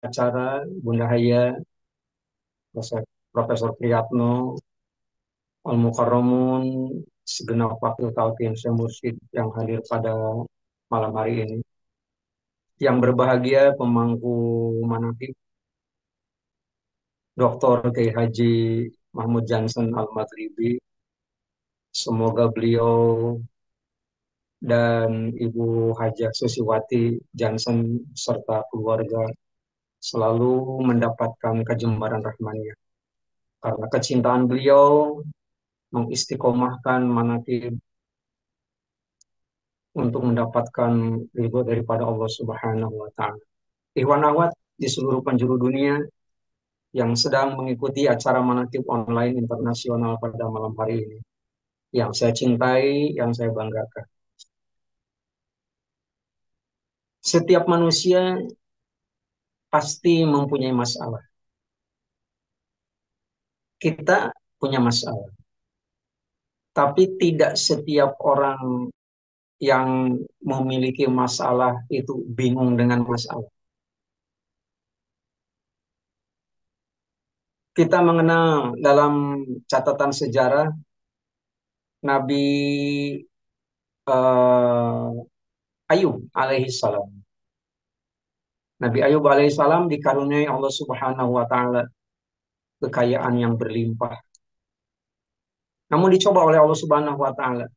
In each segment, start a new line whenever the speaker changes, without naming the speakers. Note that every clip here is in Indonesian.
acara Bunda Haya, Profesor Priyatno, Al Mukarramun, segenap wakil talqin Syekh Mursyid yang hadir pada malam hari ini. Yang berbahagia pemangku manaqib Dr. Kiai Haji Mahmud Johnson Al-Maghribi. Semoga beliau dan Ibu Hajah Susiwati Johnson serta keluarga selalu mendapatkan kejembaran rahmaniyah. Karena kecintaan beliau mengistiqomahkan manaqib untuk mendapatkan ridho daripada Allah Subhanahu wa taala. Ikhwan akhwat di seluruh penjuru dunia yang sedang mengikuti acara manaqib online internasional pada malam hari ini. Yang saya cintai, yang saya banggakan. Setiap manusia pasti mempunyai masalah. Kita punya masalah. Tapi tidak setiap orang yang memiliki masalah itu bingung dengan masalah. Kita mengenal dalam catatan sejarah Nabi eh, Ayub alaihi salam. Nabi Ayub alaihissalam dikaruniai Allah Subhanahu wa taala kekayaan yang berlimpah. Namun dicoba oleh Allah Subhanahu wa taala.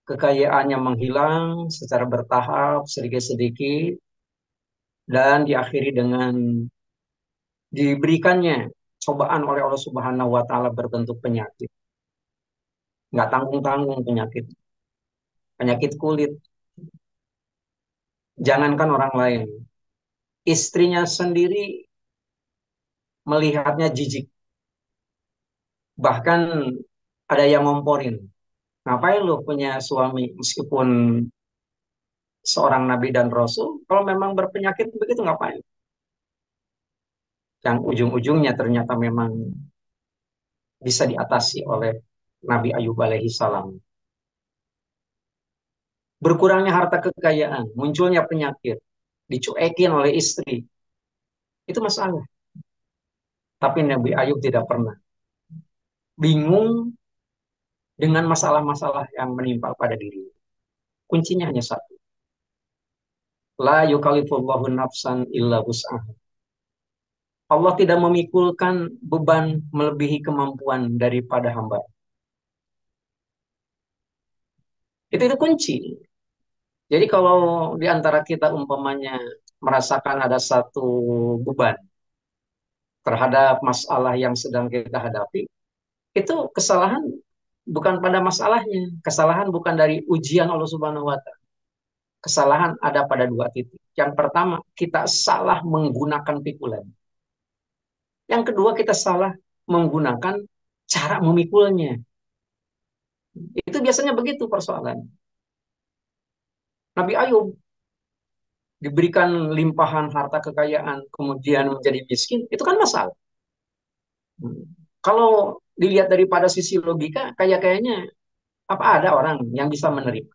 Kekayaannya menghilang secara bertahap sedikit-sedikit dan diakhiri dengan diberikannya cobaan oleh Allah Subhanahu wa taala berbentuk penyakit. Nggak tanggung-tanggung penyakit. Penyakit kulit. Jangankan orang lain. Istrinya sendiri melihatnya jijik. Bahkan ada yang ngomporin. Ngapain lu punya suami meskipun seorang nabi dan rasul, kalau memang berpenyakit begitu ngapain? Yang ujung-ujungnya ternyata memang bisa diatasi oleh Nabi Ayub alaihi salam. Berkurangnya harta kekayaan, munculnya penyakit, dicuekin oleh istri, itu masalah. Tapi Nabi Ayub tidak pernah bingung dengan masalah-masalah yang menimpa pada diri. Kuncinya hanya satu. La yukallifullahu nafsan illa wus'aha. Allah tidak memikulkan beban melebihi kemampuan daripada hamba. Itu kunci. Jadi kalau di antara kita umpamanya merasakan ada satu beban terhadap masalah yang sedang kita hadapi, itu kesalahan bukan pada masalahnya. Kesalahan bukan dari ujian Allah Subhanahu wa taala. Kesalahan ada pada dua titik. Yang pertama, kita salah menggunakan pikulan. Yang kedua, kita salah menggunakan cara memikulnya. Itu biasanya begitu persoalan. Nabi Ayub diberikan limpahan harta kekayaan, kemudian menjadi miskin, itu kan masalah. Kalau dilihat daripada sisi logika, kayaknya apa ada orang yang bisa menerima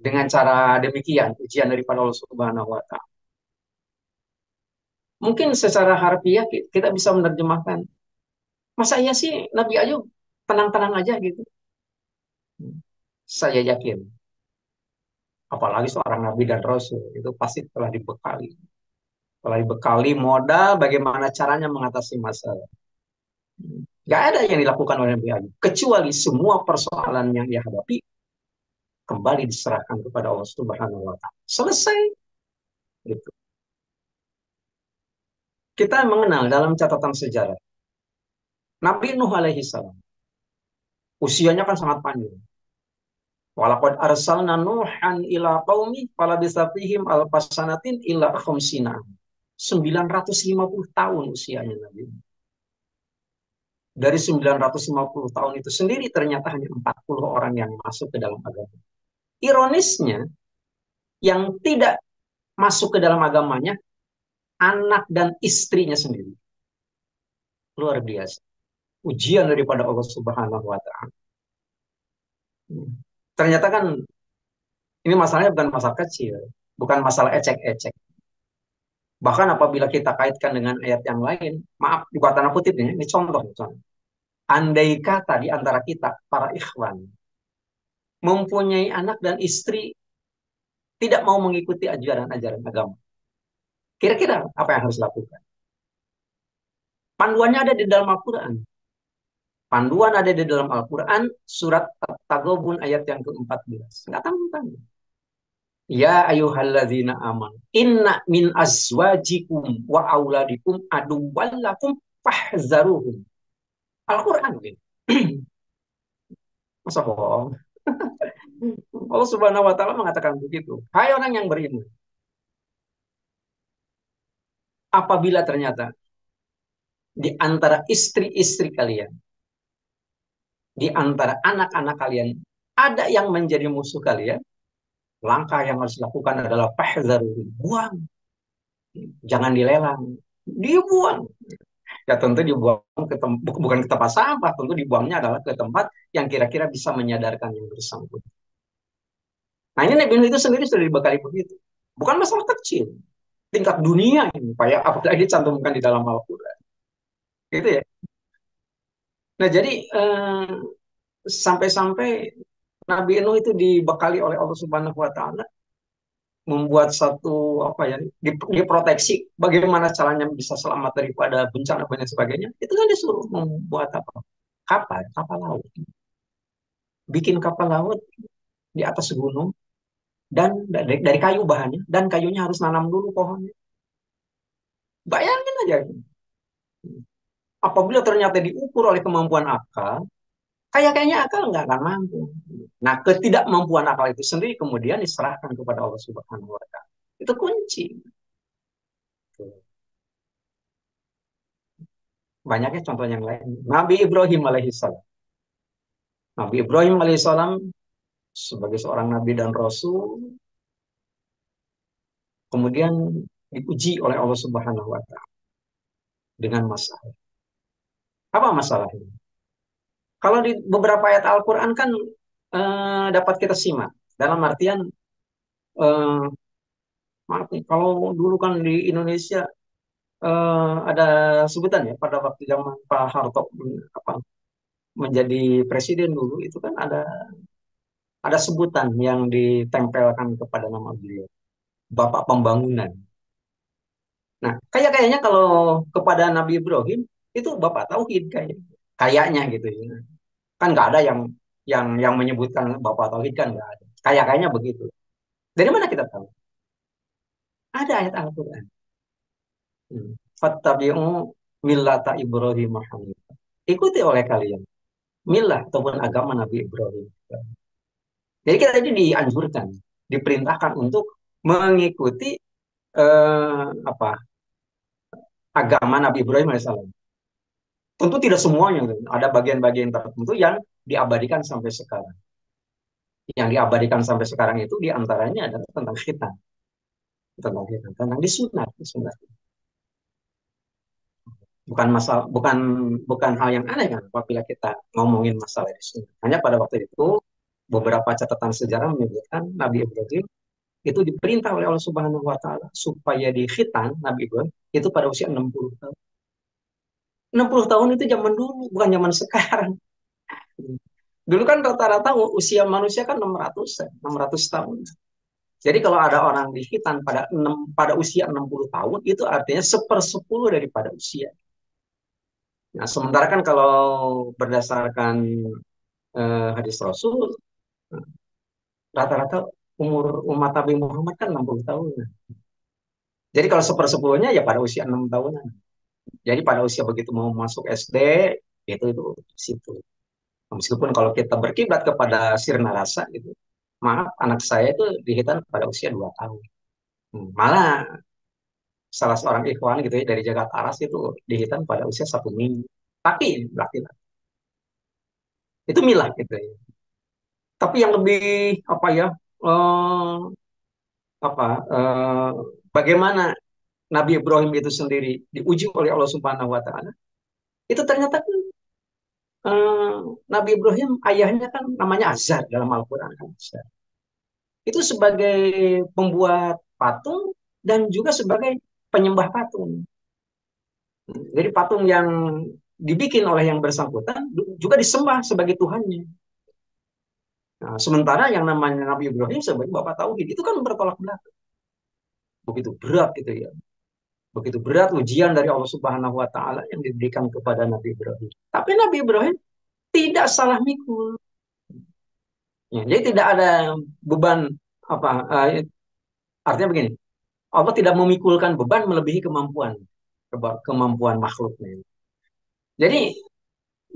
dengan cara demikian ujian daripada Allah Subhanahu wa taala. Mungkin secara harfiah kita bisa menerjemahkan, masa iya sih Nabi Ayub tenang-tenang aja gitu. Saya yakin, apalagi seorang nabi dan rasul itu pasti telah dibekali modal bagaimana caranya mengatasi masalah. Gak ada yang dilakukan oleh Nabi Ayub kecuali semua persoalan yang dia hadapi kembali diserahkan kepada Allah Subhanahu wa taala. Selesai gitu. Kita mengenal dalam catatan sejarah Nabi Nuh alaihi salam. Usianya kan sangat panjang. Walaqad arsalna Nuhan ila qaumi falabisa fihim alfasanatin ila khamsina. 950 tahun usianya Nabi. Dari 950 tahun itu sendiri ternyata hanya 40 orang yang masuk ke dalam agama. Ironisnya, yang tidak masuk ke dalam agamanya, anak dan istrinya sendiri. Luar biasa. Ujian daripada Allah Subhanahu wa taala. Ternyata kan ini masalahnya bukan masalah kecil, bukan masalah ecek-ecek. Bahkan apabila kita kaitkan dengan ayat yang lain, maaf, di tanda kutip ini contoh. Contoh. Andai kata di antara kita, para ikhwan, mempunyai anak dan istri tidak mau mengikuti ajaran-ajaran agama. Kira-kira apa yang harus dilakukan? Panduannya ada di dalam Al-Quran. Panduan ada di dalam Al-Quran, surat At-Taghabun ayat yang ke-14. Nggak tanggung. Ya ayyuhalladzina aman. Inna min azwajikum wa auladikum aduwwallakum fahzaruhum. Al-Quran. Gitu. Masa bohong? Allah Subhanahu wa taala mengatakan begitu. Hai orang yang beriman, apabila ternyata di antara istri-istri kalian, di antara anak-anak kalian ada yang menjadi musuh kalian, langkah yang harus dilakukan adalah fahzaruhum. Buang, jangan dilelang. Dibuang. Ya tentu dibuang bukan ke tempat sampah, tentu dibuangnya adalah ke tempat yang kira-kira bisa menyadarkan yang bersangkutan. Nah ini Nabi Nuh itu sendiri sudah dibekali begitu. Bukan masalah kecil, tingkat dunia ini, kayak apalagi dicantumkan di dalam Al-Quran. Gitu ya. Nah jadi sampai-sampai Nabi Nuh itu dibekali oleh Allah Subhanahu Wa Taala membuat satu apa ya diproteksi bagaimana caranya bisa selamat daripada bencana dan sebagainya itu kan disuruh membuat apa kapal laut, bikin kapal laut di atas gunung dan dari kayu bahannya dan kayunya harus nanam dulu pohonnya. Bayangin aja, apabila ternyata diukur oleh kemampuan akal, kayaknya akal nggak akan mampu. Nah, ketidakmampuan akal itu sendiri kemudian diserahkan kepada Allah Subhanahu Wa Taala. Itu kunci. Banyaknya contoh yang lain. Nabi Ibrahim alaihissalam. Nabi Ibrahim alaihissalam sebagai seorang nabi dan rasul kemudian diuji oleh Allah Subhanahu Wa Taala dengan masalah. Apa masalahnya? Kalau di beberapa ayat Al-Quran kan dapat kita simak. Dalam artian, eh, maaf nih, kalau dulu kan di Indonesia ada sebutan ya, pada waktu zaman Pak Harto apa, menjadi presiden dulu, itu kan ada sebutan yang ditempelkan kepada nama beliau, Bapak Pembangunan. Nah, kayaknya kalau kepada Nabi Ibrahim, itu Bapak Tauhid kayaknya. Kayaknya gitu ya. Kan nggak ada yang menyebutkan Bapak Tauhid kan nggak ada. Kayaknya begitu. Dari mana kita tahu? Ada ayat Al-Quran. Fattabi'u millata Ibrahim Hanifah. Ikuti oleh kalian milah ataupun agama Nabi Ibrahim. Jadi kita ini dianjurkan, diperintahkan untuk mengikuti apa agama Nabi Ibrahim alaihissalam. Tentu tidak semuanya, ada bagian-bagian tertentu yang diabadikan sampai sekarang. Yang diabadikan sampai sekarang itu diantaranya adalah tentang khitan, tentang disunat. Bukan masalah, bukan hal yang aneh kan apabila kita ngomongin masalah disunat. Hanya pada waktu itu beberapa catatan sejarah menyebutkan Nabi Ibrahim itu diperintah oleh Allah Subhanahu Wa Taala supaya dikhitan Nabi Ibrahim itu pada usia 60 tahun. 60 tahun itu zaman dulu, bukan zaman sekarang. Dulu kan rata-rata usia manusia kan 600 tahun. Jadi kalau ada orang dikhitan pada usia 60 tahun, itu artinya sepersepuluh daripada usia. Nah, sementara kan kalau berdasarkan hadis Rasul, rata-rata umur umat Nabi Muhammad kan 60 tahun. Jadi kalau sepersepuluhnya ya pada usia 6 tahunan. Jadi pada usia begitu mau masuk SD, itu situ. Meskipun kalau kita berkiblat kepada sirna rasa gitu, maaf anak saya itu dihitan pada usia 2 tahun. Malah salah seorang ikhwan gitu ya dari Jakarta Aras itu dihitan pada usia 1 minggu. Tapi laki-laki itu milah gitu ya. Tapi yang lebih apa ya eh, apa bagaimana Nabi Ibrahim itu sendiri diuji oleh Allah Subhanahu Wa Taala. Itu ternyata kan eh, Nabi Ibrahim ayahnya kan namanya Azar dalam Al-Quran kan. Itu sebagai pembuat patung dan juga sebagai penyembah patung. Jadi patung yang dibikin oleh yang bersangkutan juga disembah sebagai Tuhannya. Nah, sementara yang namanya Nabi Ibrahim sebagai Bapak Tauhid itu kan bertolak belakang. Begitu berat gitu ya. Begitu berat ujian dari Allah Subhanahu wa taala yang diberikan kepada Nabi Ibrahim. Tapi Nabi Ibrahim tidak salah mikul. Ya, jadi tidak ada beban apa artinya begini. Allah tidak memikulkan beban melebihi kemampuan makhluknya. Jadi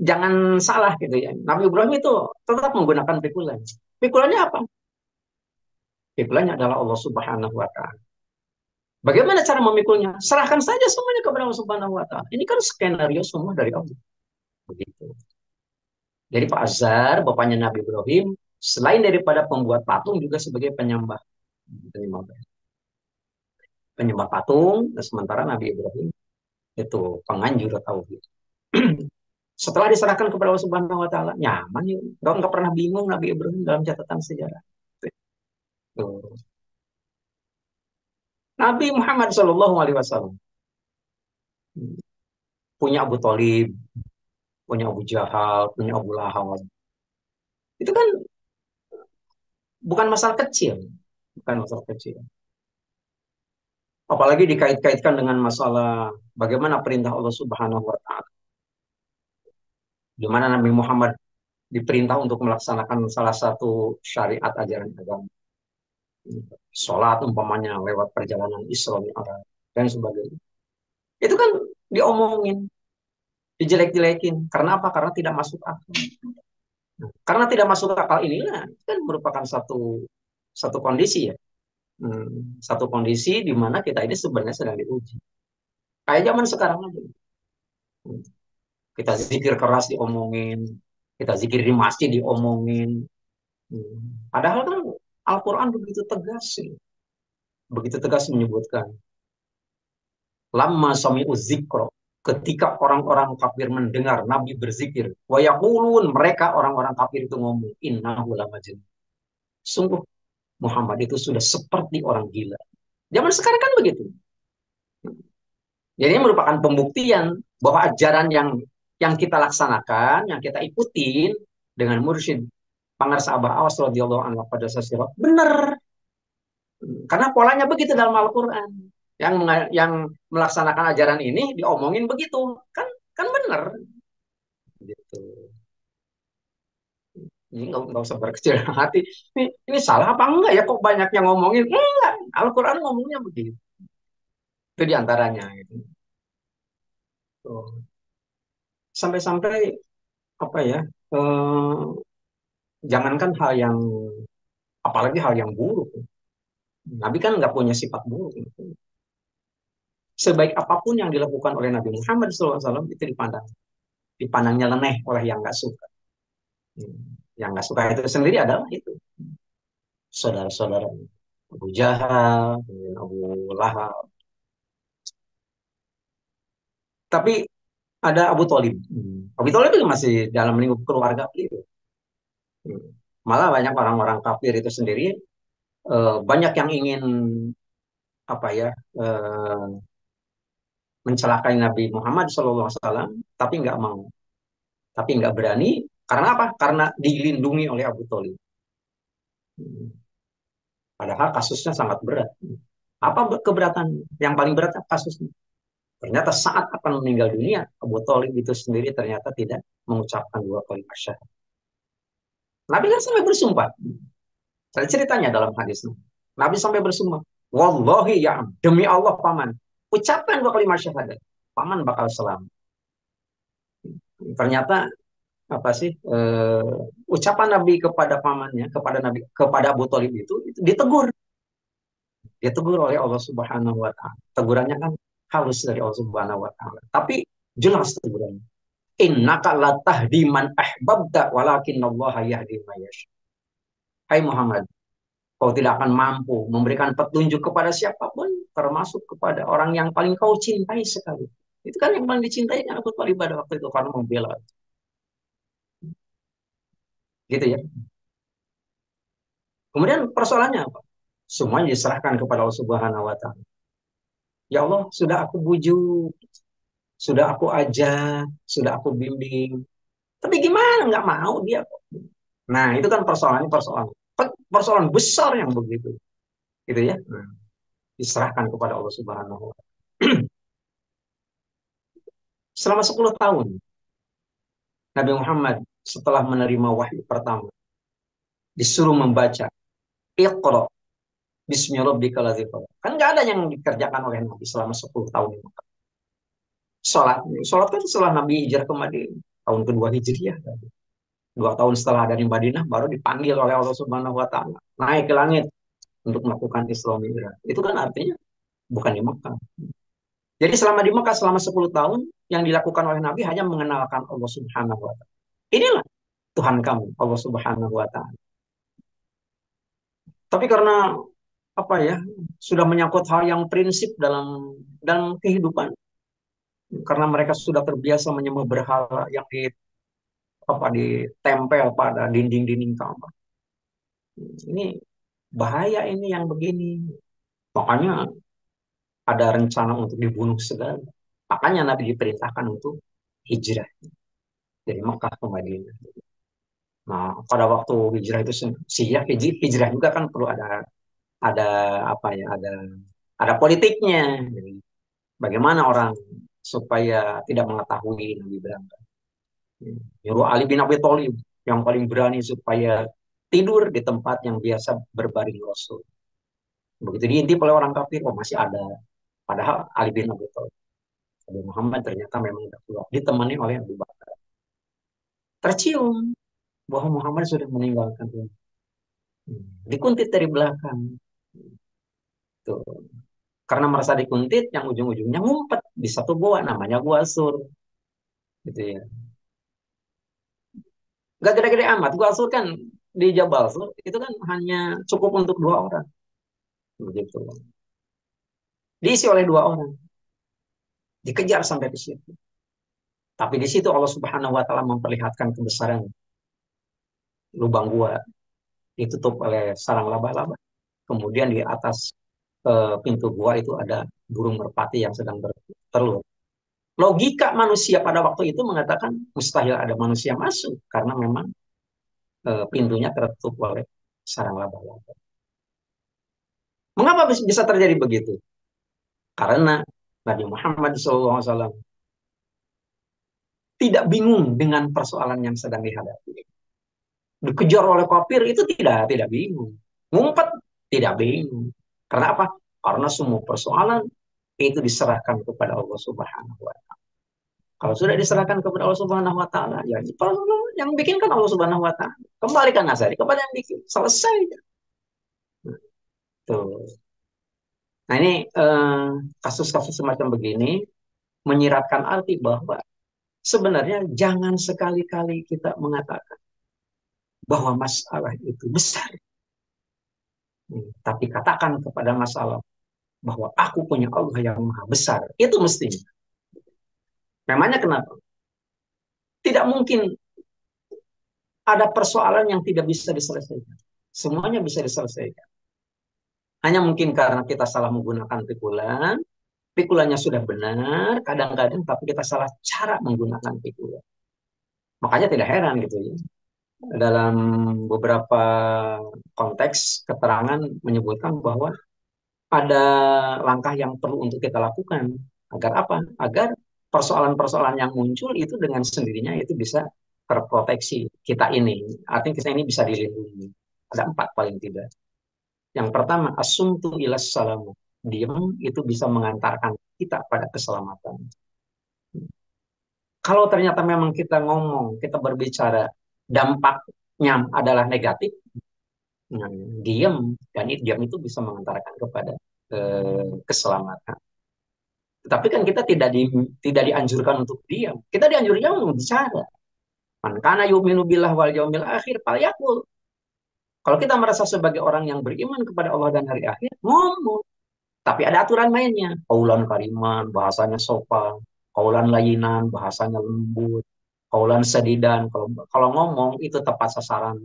jangan salah gitu ya. Nabi Ibrahim itu tetap menggunakan pikulan. Pikulannya apa? Pikulannya adalah Allah Subhanahu wa taala. Bagaimana cara memikulnya? Serahkan saja semuanya kepada Allah Subhanahu wa taala. Ini kan skenario semua dari Allah. Begitu. Jadi Pak Azhar, bapaknya Nabi Ibrahim, selain daripada pembuat patung juga sebagai penyembah, penyembah patung, sementara Nabi Ibrahim itu penganjur tauhid. Setelah diserahkan kepada Allah Subhanahu wa taala, nyaman ya. Enggak pernah bingung Nabi Ibrahim dalam catatan sejarah. Tuh. Nabi Muhammad Shallallahu alaihi wasallam punya Abu Thalib, punya Abu Jahal, punya Abu Lahab. Itu kan bukan masalah kecil, bukan masalah kecil. Apalagi dikait-kaitkan dengan masalah bagaimana perintah Allah Subhanahu wa taala, di mana Nabi Muhammad diperintah untuk melaksanakan salah satu syariat ajaran agama. Sholat umpamanya lewat perjalanan Isra Mi'raj dan sebagainya. Itu kan diomongin, dijelek-jelekin. Karena apa? Karena tidak masuk akal. Nah, karena tidak masuk akal inilah kan merupakan satu satu kondisi ya. Satu kondisi di mana kita ini sebenarnya sedang diuji. Kayak zaman sekarang aja. Hmm, Kita zikir keras diomongin, kita zikir di masjid diomongin. Padahal kan Al-Quran begitu tegas sih. Begitu tegas menyebutkan lama sami'u dzikra, ketika orang-orang kafir mendengar Nabi berzikir, wa yaqulun, mereka orang-orang kafir itu ngomong innahu lamajnun, sungguh Muhammad itu sudah seperti orang gila. Zaman sekarang kan begitu. Jadi ini merupakan pembuktian bahwa ajaran yang kita laksanakan, yang kita ikutin dengan mursyid Pangarsa Abah Awas radhiyallahu anhu pada sasirat benar. Karena polanya begitu dalam Al-Quran. Yang melaksanakan ajaran ini diomongin begitu. Kan kan benar. Gitu. Ini nggak usah berkecil hati. Ini salah apa enggak ya kok banyak yang ngomongin? Enggak. Al-Quran ngomongnya begitu. Itu diantaranya. Gitu. Tuh. Sampai-sampai apa ya? Eh, jangankan hal yang apalagi hal yang buruk. Nabi kan nggak punya sifat buruk. Gitu. Sebaik apapun yang dilakukan oleh Nabi Muhammad SAW itu dipandangnya leneh oleh yang nggak suka. Yang nggak suka itu sendiri adalah itu saudara-saudara Abu Jahal, Abu Lahab. Tapi ada Abu Thalib. Abu Thalib itu masih dalam lingkup keluarga beliau. Malah banyak orang-orang kafir itu sendiri banyak yang ingin apa ya mencelakai Nabi Muhammad SAW, tapi nggak mau, tapi nggak berani. Karena apa? Karena dilindungi oleh Abu Thalib. Padahal kasusnya sangat berat. Apa keberatan? Yang paling berat kasusnya? Ternyata saat akan meninggal dunia, Abu Thalib itu sendiri ternyata tidak mengucapkan dua kalimat syahadat. Nabi kan sampai bersumpah. Saya ceritanya dalam hadis. Nabi sampai bersumpah. Wallahi ya, demi Allah paman. Ucapkan dua kalimat syahadat. Paman bakal selamat. Ternyata apa sih ucapan Nabi kepada pamannya, kepada Abu Thalib itu ditegur. Ditegur oleh Allah Subhanahu wa taala. Tegurannya kan halus dari Allah Subhanahu wa taala. Tapi jelas tegurannya. Innaka latahdi man ahbabta walakinallaha yahdi man yasha. Hai Muhammad, kau tidak akan mampu memberikan petunjuk kepada siapapun, termasuk kepada orang yang paling kau cintai sekali. Itu kan yang paling dicintai kan Abu Thalib pada waktu itu karena membela. Gitu ya. Kemudian persoalannya apa? Semuanya diserahkan kepada Allah Subhanahu wa taala. Ya Allah, sudah aku bujuk, sudah aku ajak, sudah aku bimbing. Tapi gimana nggak mau dia? Nah, itu kan persoalan persoalan besar yang begitu, gitu ya. Nah, diserahkan kepada Allah Subhanahu wa Ta'ala. Selama 10 tahun Nabi Muhammad setelah menerima wahyu pertama disuruh membaca Iqra bismi rabbikal ladzi khalaq. Kan nggak ada yang dikerjakan oleh Nabi selama 10 tahun itu. Sholat kan setelah Nabi hijrah ke Madinah tahun kedua Hijriah. 2 tahun setelah dari Madinah baru dipanggil oleh Allah Subhanahu Wa Taala naik ke langit untuk melakukan Isra Mi'raj. Itu kan artinya bukan di Mekah. Jadi selama di Mekah selama 10 tahun yang dilakukan oleh Nabi hanya mengenalkan Allah Subhanahu Wa Taala. Inilah Tuhan kamu, Allah Subhanahu Wa Taala. Tapi karena apa ya, sudah menyangkut hal yang prinsip dalam kehidupan, karena mereka sudah terbiasa menyembah berhala yang ditempel pada dinding-dinding kamar. Ini bahaya ini yang begini. Makanya ada rencana untuk dibunuh segala. Makanya Nabi diperintahkan untuk hijrah dari Mekah ke Madinah. Nah, pada waktu hijrah itu siap hijrah juga kan perlu ada apa ya, ada politiknya. Jadi, bagaimana orang supaya tidak mengetahui Nabi berangkat. Nyuruh Ali bin Abi Thalib yang paling berani supaya tidur di tempat yang biasa berbaring Rasul. Begitu diintip oleh orang kafir, oh masih ada. Padahal Ali bin Abi Thalib, Nabi Muhammad ternyata memang sudah keluar, ditemani oleh Abu Bakar. Tercium bahwa Muhammad sudah meninggalkan dunia. Dikuntit dari belakang. Tuh. Karena merasa dikuntit, yang ujung-ujungnya ngumpet di satu gua, namanya gua Sur. Gitu ya. Gak gede-gede amat. Gua Sur kan di Jabal Sur, itu kan hanya cukup untuk 2 orang. Begitu. Diisi oleh 2 orang. Dikejar sampai ke situ. Tapi di situ Allah Subhanahu wa taala memperlihatkan kebesaran lubang gua ditutup oleh sarang laba-laba. Kemudian di atas pintu gua itu ada burung merpati yang sedang bertelur. Logika manusia pada waktu itu mengatakan mustahil ada manusia masuk karena memang pintunya tertutup oleh sarang laba-laba. Mengapa bisa terjadi begitu? Karena Nabi Muhammad SAW tidak bingung dengan persoalan yang sedang dihadapi. Dikejar oleh kafir itu tidak bingung. Ngumpet tidak bingung. Karena apa? Karena semua persoalan itu diserahkan kepada Allah Subhanahu wa Ta'ala. Kalau sudah diserahkan kepada Allah Subhanahu wa Ta'ala, ya yang bikin kan Allah Subhanahu wa Ta'ala. Kembalikan asari kepada yang bikin. Selesai. Tuh. Nah, ini kasus-kasus semacam begini menyiratkan arti bahwa sebenarnya jangan sekali-kali kita mengatakan bahwa masalah itu besar. Tapi katakan kepada masalah bahwa aku punya Allah yang maha besar. Itu mestinya. Memangnya kenapa? Tidak mungkin ada persoalan yang tidak bisa diselesaikan. Semuanya bisa diselesaikan. Hanya mungkin karena kita salah menggunakan pikulan, pikulannya sudah benar, kadang-kadang tapi kita salah cara menggunakan pikulan. Makanya tidak heran gitu ya. Dalam beberapa konteks keterangan menyebutkan bahwa ada langkah yang perlu untuk kita lakukan. Agar apa? Agar persoalan-persoalan yang muncul itu dengan sendirinya itu bisa terproteksi kita ini. Artinya kita ini bisa dilindungi. Ada 4 paling tidak. Yang pertama, asumtu ilas salamu. Diam itu bisa mengantarkan kita pada keselamatan. Kalau ternyata memang kita ngomong, kita berbicara, dampaknya adalah negatif, nah, diam, dan diam itu bisa mengantarkan kepada keselamatan. Tetapi kan kita tidak dianjurkan untuk diam. Kita dianjurkan untuk bicara. Man kana yu'minu billah wal yaumil akhir falyaqul. Kalau kita merasa sebagai orang yang beriman kepada Allah dan hari akhir, ngomong. Tapi ada aturan mainnya. Kaulan kariman, bahasanya sopan. Kaulan layinan, bahasanya lembut. Kaulan sedidan. Kalau ngomong itu tepat sasaran.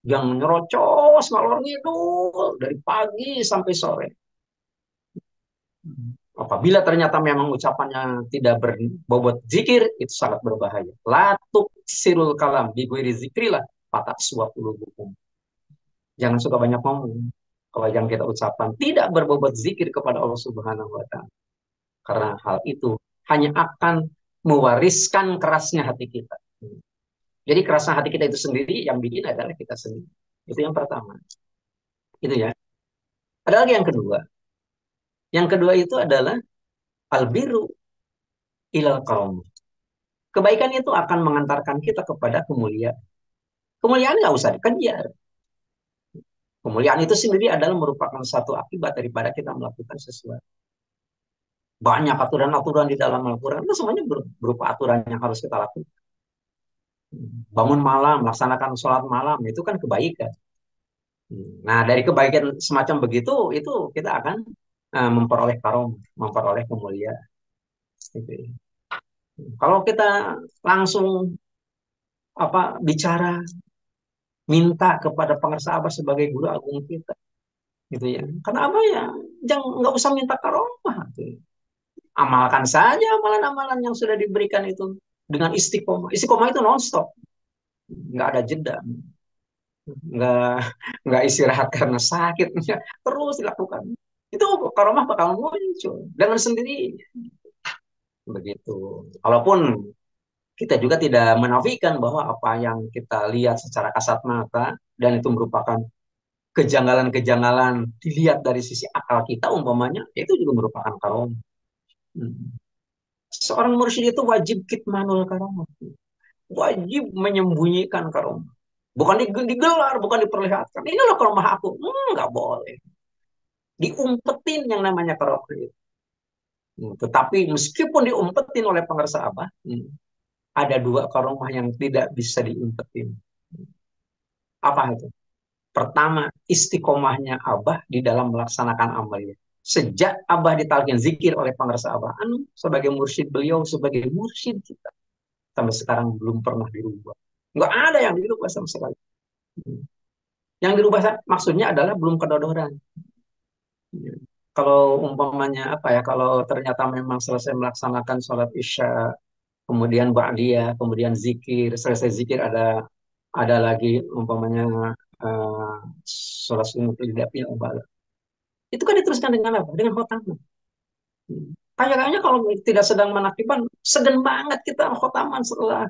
Yang nyerocos ngalor ngidul dari pagi sampai sore. Apabila ternyata memang ucapannya tidak berbobot zikir, itu sangat berbahaya. Latuk sirul kalam, biguiri zikrilah, patak suap hukum. Jangan suka banyak ngomong. Kalau yang kita ucapkan tidak berbobot zikir kepada Allah Subhanahu wa Ta'ala. Karena hal itu hanya akan mewariskan kerasnya hati kita. Jadi kerasnya hati kita itu sendiri yang bikin adalah kita sendiri. Itu yang pertama. Itu ya. Ada lagi yang kedua. Yang kedua itu adalah albiru ilal kaum. Kebaikan itu akan mengantarkan kita kepada kemuliaan. Kemuliaan nggak usah dikejar. Kemuliaan itu sendiri adalah merupakan satu akibat daripada kita melakukan sesuatu. Banyak aturan-aturan di dalam Al-Quran, itu semuanya berupa aturan yang harus kita lakukan. Bangun malam, laksanakan sholat malam, itu kan kebaikan. Nah, dari kebaikan semacam begitu, itu kita akan memperoleh karom, memperoleh kemuliaan. Gitu ya. Kalau kita langsung bicara, minta kepada penguasa Abah sebagai guru agung kita, gitu ya. Karena apa ya, jangan nggak usah minta karomah. Gitu. Amalkan saja amalan-amalan yang sudah diberikan itu dengan istiqomah. Istiqomah itu nonstop, nggak ada jeda, nggak nggak istirahat karena sakit, terus dilakukan. Itu karomah bakal muncul dengan sendiri. Begitu. Walaupun kita juga tidak menafikan bahwa apa yang kita lihat secara kasat mata dan itu merupakan kejanggalan-kejanggalan dilihat dari sisi akal kita umpamanya, itu juga merupakan karomah. Seorang mursyid itu wajib kitmanul karomah. Wajib menyembunyikan karomah. Bukan digelar, bukan diperlihatkan. Ini loh karomah aku. Nggak boleh. Diumpetin yang namanya karomah itu. Tetapi meskipun diumpetin oleh pengersa Abah, ada dua karomah yang tidak bisa diumpetin. Apa itu? Pertama, istiqomahnya Abah di dalam melaksanakan amalnya. Sejak Abah ditalkin zikir oleh pengersa Abah Anu, sebagai mursyid beliau, sebagai mursyid kita, sampai sekarang belum pernah dirubah. Nggak ada yang dirubah sama sekali. Yang dirubah maksudnya adalah belum kedodoran. Kalau umpamanya kalau ternyata memang selesai melaksanakan sholat isya, kemudian ba'diyah, kemudian zikir, selesai zikir ada lagi umpamanya uh, sholat sunat tidak ubah. Itu kan diteruskan dengan apa? Dengan khotamah. Kayaknya kalau tidak sedang menakiban, segen banget kita khotaman setelah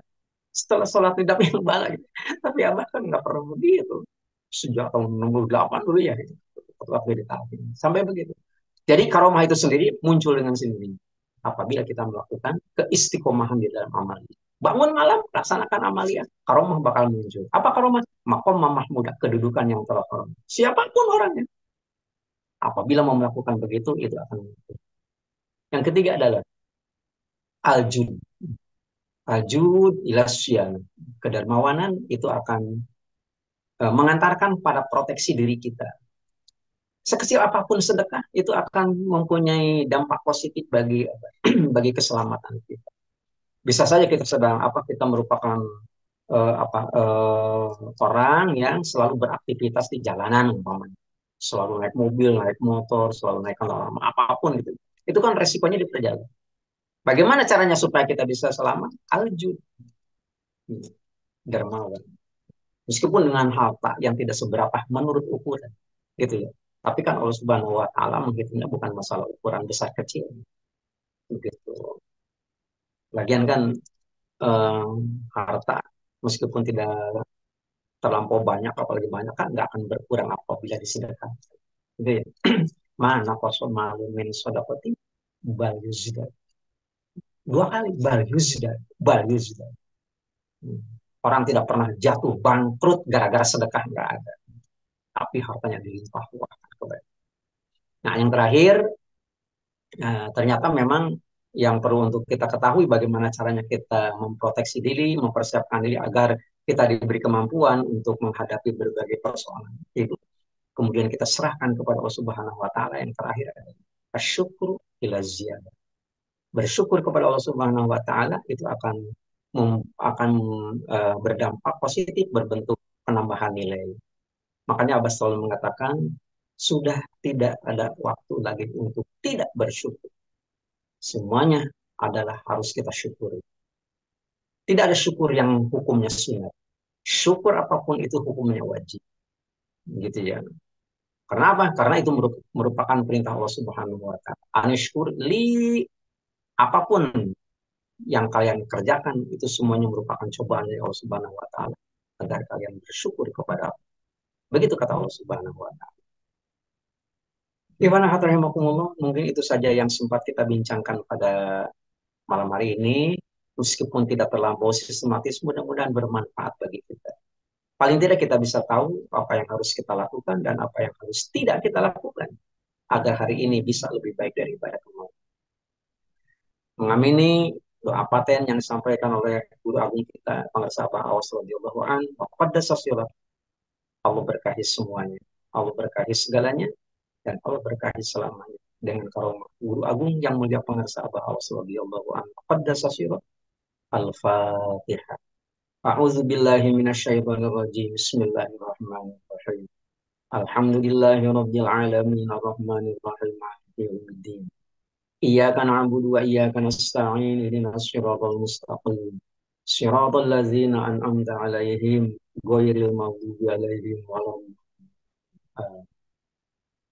sholat tidak yang balik. Tapi abah kan nggak pernah begitu. Sejak tahun 68 dulu ya, gitu. Waktu ditalkin. Sampai begitu. Jadi karomah itu sendiri muncul dengan sendirinya. Apabila kita melakukan keistiqomahan di dalam amalia. Bangun malam, laksanakan amalia. Karomah bakal muncul. Apa karomah? Makom mahmudah, kedudukan yang terhormat. Siapapun orangnya. Apabila mau melakukan begitu, itu akan muncul. Yang ketiga adalah aljud. Aljud ilasyan. Kedermawanan itu akan mengantarkan pada proteksi diri kita. Sekecil apapun sedekah itu akan mempunyai dampak positif bagi bagi keselamatan kita. Bisa saja kita sedang kita merupakan orang yang selalu beraktivitas di jalanan umpamanya. Selalu naik mobil, naik motor, selalu naik kendaraan apapun gitu. Itu kan resikonya di perjalanan. Bagaimana caranya supaya kita bisa selamat? Aljud, dermawan. Meskipun dengan harta yang tidak seberapa menurut ukuran, gitu ya. Tapi kan Allah Subhanahu Wa Taala menghitungnya bukan masalah ukuran besar kecil, gitu. Lagian kan eh, harta meskipun tidak terlampau banyak, apalagi banyak kan nggak akan berkurang apabila disedekahkan. Gitu ya. Mana kosong malu min sodakoti bal yuzda. Dua kali bal yuzda, bal yuzda. Orang tidak pernah jatuh bangkrut gara-gara sedekah, nggak ada. Tapi hartanya dilimpah ruahkan. Nah, yang terakhir, ternyata memang yang perlu untuk kita ketahui bagaimana caranya kita memproteksi diri, mempersiapkan diri agar kita diberi kemampuan untuk menghadapi berbagai persoalan itu. Kemudian kita serahkan kepada Allah Subhanahu wa taala. Yang terakhir adalah asyukru ila ziyadah. Bersyukur kepada Allah Subhanahu wa taala itu akan berdampak positif berbentuk penambahan nilai. Makanya Abbas selalu mengatakan sudah tidak ada waktu lagi untuk tidak bersyukur. Semuanya adalah harus kita syukuri. Tidak ada syukur yang hukumnya sunat. Syukur apapun itu hukumnya wajib. Gitu ya. Karena apa? Karena itu merupakan perintah Allah Subhanahu wa taala. Anishkur li, apapun yang kalian kerjakan itu semuanya merupakan cobaan dari Allah Subhanahu wa taala agar kalian bersyukur kepada Allah. Begitu kata Allah Subhanahu wa taala. Gimana hatrahimakumullah? Mungkin itu saja yang sempat kita bincangkan pada malam hari ini. Meskipun tidak terlampau sistematis, mudah-mudahan bermanfaat bagi kita. Paling tidak kita bisa tahu apa yang harus kita lakukan dan apa yang harus tidak kita lakukan agar hari ini bisa lebih baik daripada kemarin. Mengamini doa paten yang disampaikan oleh guru agung kita, Bangsa Abah Awas radhiyallahu an, pada sosial Allah berkahi semuanya, Allah berkahi segalanya, dan Allah berkahi selamanya. Dengan karunia guru agung yang mulia Pengarsa Abah Awas radhiyallahu an, pada sosial Al-Fatihah. A'udzu billahi minasyaitonir rajim. Bismillahirrahmanirrahim. Alhamdulillahirabbil alamin arrahmanir rahim maliki yaumiddin. Iyyaka na'budu wa iyyaka nasta'in ihdinas siratal mustaqim. Siratal ladzina an'amta 'alaihim ghairil maghdubi 'alaihim waladdallin.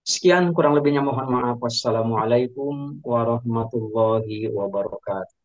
Sekian kurang lebihnya mohon maaf. Wassalamualaikum warahmatullahi wabarakatuh.